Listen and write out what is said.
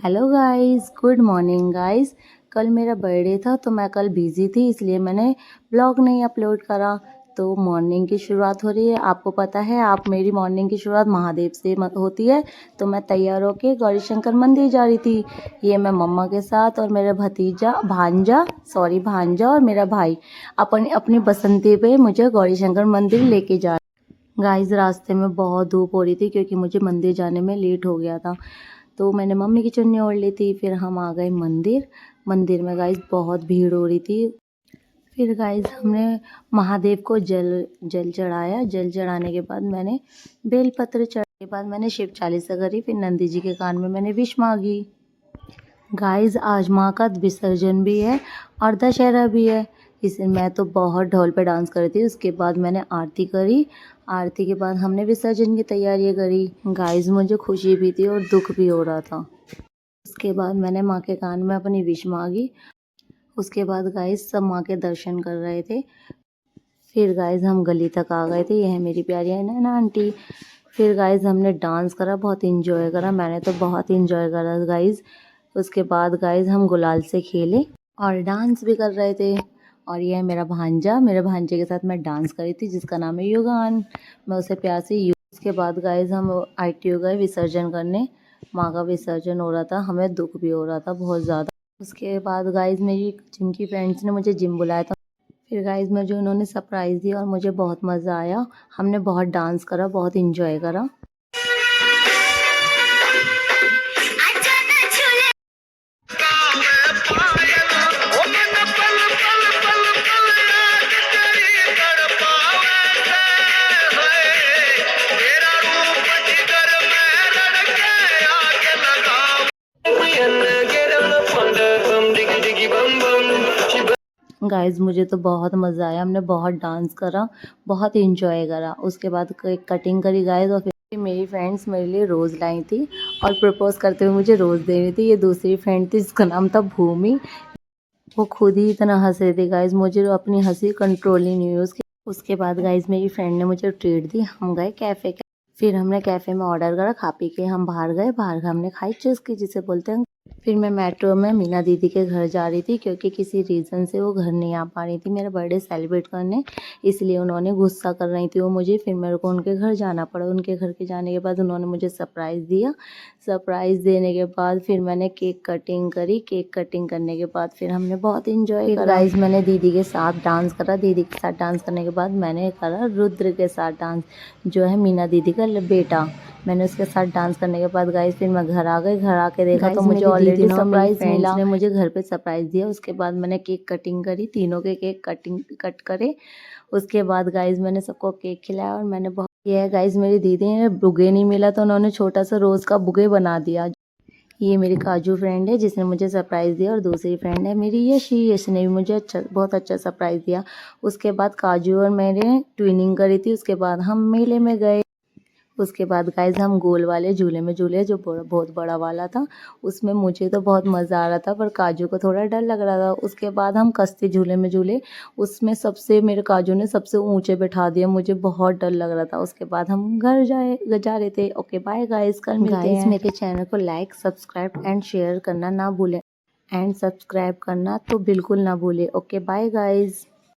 Hello guys, good morning guys. कल मेरा birthday था तो मैं कल बिज़ी थी, इसलिए मैंने ब्लॉग नहीं अपलोड करा। तो मॉर्निंग की शुरुआत हो रही है। आपको पता है, आप मेरी मॉर्निंग की शुरुआत महादेव से होती है। तो मैं तैयार होके गौरी शंकर मंदिर जा रही थी। ये मैं मम्मा के साथ और मेरा भांजा और मेरा भाई अपनी अपनी बसंती पे मुझे गौरी शंकर मंदिर लेके जा। गाइस, रास्ते में बहुत धूप हो रही थी क्योंकि मुझे मंदिर जाने में लेट हो गया था। तो मैंने मम्मी की चुन्नी ओढ़ ली थी। फिर हम आ गए मंदिर। मंदिर में गाइस बहुत भीड़ हो रही थी। फिर गाइस हमने महादेव को जल जल चढ़ाया। जल चढ़ाने के बाद मैंने बेलपत्र चढ़ाने के बाद मैंने शिव चालीसा करी। फिर नंदी जी के कान में मैंने विश मांगी। गाइस, आज माँ का विसर्जन भी है और दशहरा भी है। इसे मैं तो बहुत ढोल पे डांस कर रही थी। उसके बाद मैंने आरती करी। आरती के बाद हमने विसर्जन की तैयारियां करी। गाइस, मुझे खुशी भी थी और दुख भी हो रहा था। उसके बाद मैंने माँ के कान में अपनी विश मांगी। उसके बाद गाइस सब माँ के दर्शन कर रहे थे। फिर गाइस हम गली तक आ गए थे। यह है मेरी प्यारी नैना आंटी। फिर गाइस हमने डांस करा, बहुत इंजॉय करा। मैंने तो बहुत इंजॉय करा गाइस। उसके बाद गाइस हम गुलाल से खेले और डांस भी कर रहे थे। और यह है मेरा भांजा। मेरे भांजे के साथ मैं डांस करी थी जिसका नाम है युगान। मैं उसे प्यार से यू। उसके बाद गाइस हम ITO गए विसर्जन करने। माँ का विसर्जन हो रहा था, हमें दुख भी हो रहा था बहुत ज़्यादा। उसके बाद गाइस मेरी जिम की फ्रेंड्स ने मुझे जिम बुलाया था। फिर गाइस मुझे उन्होंने सरप्राइज़ दिया और मुझे बहुत मज़ा आया। हमने बहुत डांस करा, बहुत इंजॉय करा। गाइस मुझे तो बहुत मज़ा आया। हमने बहुत डांस करा, बहुत इंजॉय करा। उसके बाद केक कटिंग करी गाइस। और फिर मेरी फ्रेंड्स मेरे लिए रोज़ लाई थी और प्रपोज करते हुए मुझे रोज़ दे रही थी। ये दूसरी फ्रेंड थी जिसका नाम था भूमि। वो खुद ही इतना हंस रही थी गाइस, मुझे तो अपनी हंसी कंट्रोल ही नहीं हुई। उसके बाद गाइस मेरी फ्रेंड ने मुझे ट्रीट दी। हम गए कैफ़े। फिर हमने कैफ़े में ऑर्डर करा, खा पी के हम बाहर गए। बाहर हमने खाई चुस्की जिसे बोलते हैं। फिर मैं मेट्रो में मीना दीदी के घर जा रही थी क्योंकि किसी रीज़न से वो घर नहीं आ पा रही थी मेरा बर्थडे सेलिब्रेट करने, इसलिए उन्होंने गुस्सा कर रही थी वो मुझे। फिर मेरे को उनके घर जाना पड़ा। उनके घर के जाने के बाद उन्होंने मुझे सरप्राइज़ दिया। सरप्राइज़ देने के बाद फिर मैंने केक कटिंग करी। केक कटिंग करने के बाद फिर हमने बहुत इंजॉय करा। गाइस मैंने दीदी के साथ डांस करा। दीदी के साथ डांस करने के बाद मैंने करा रुद्र के साथ डांस, जो है मीना दीदी का बेटा। मैंने उसके साथ डांस करने के बाद गाइस फिर मैं घर आ गई। घर आके देखा तो मुझे ऑलरेडी सरप्राइज मिला। ने मुझे घर पे सरप्राइज दिया। उसके बाद मैंने केक कटिंग करी, तीनों के केक कट करे। उसके बाद गाइस मैंने सबको केक खिलाया और मैंने बहुत ये है गाइस मेरी दीदी ने बुके नहीं मिला तो उन्होंने छोटा सा रोज़ का बुके बना दिया। ये मेरी काजू फ्रेंड है जिसने मुझे सरप्राइज़ दिया और दूसरी फ्रेंड है मेरी यशी। यशी ने भी मुझे बहुत अच्छा सरप्राइज़ दिया। उसके बाद काजू और मैंने ट्विनिंग करी थी। उसके बाद हम मेले में गए। उसके बाद गाइस हम गोल वाले झूले में झूले, जो बहुत बड़ा वाला था। उसमें मुझे तो बहुत मज़ा आ रहा था पर काजू को थोड़ा डर लग रहा था। उसके बाद हम कश्ती झूले में झूले। उसमें सबसे मेरे काजू ने सबसे ऊंचे बैठा दिया, मुझे बहुत डर लग रहा था। उसके बाद हम घर जा रहे थे। ओके बाय गाइस, कल मिलते हैं। मेरे चैनल को लाइक सब्सक्राइब एंड शेयर करना ना भूलें। एंड सब्सक्राइब करना तो बिल्कुल ना भूलें। Okay bye guys.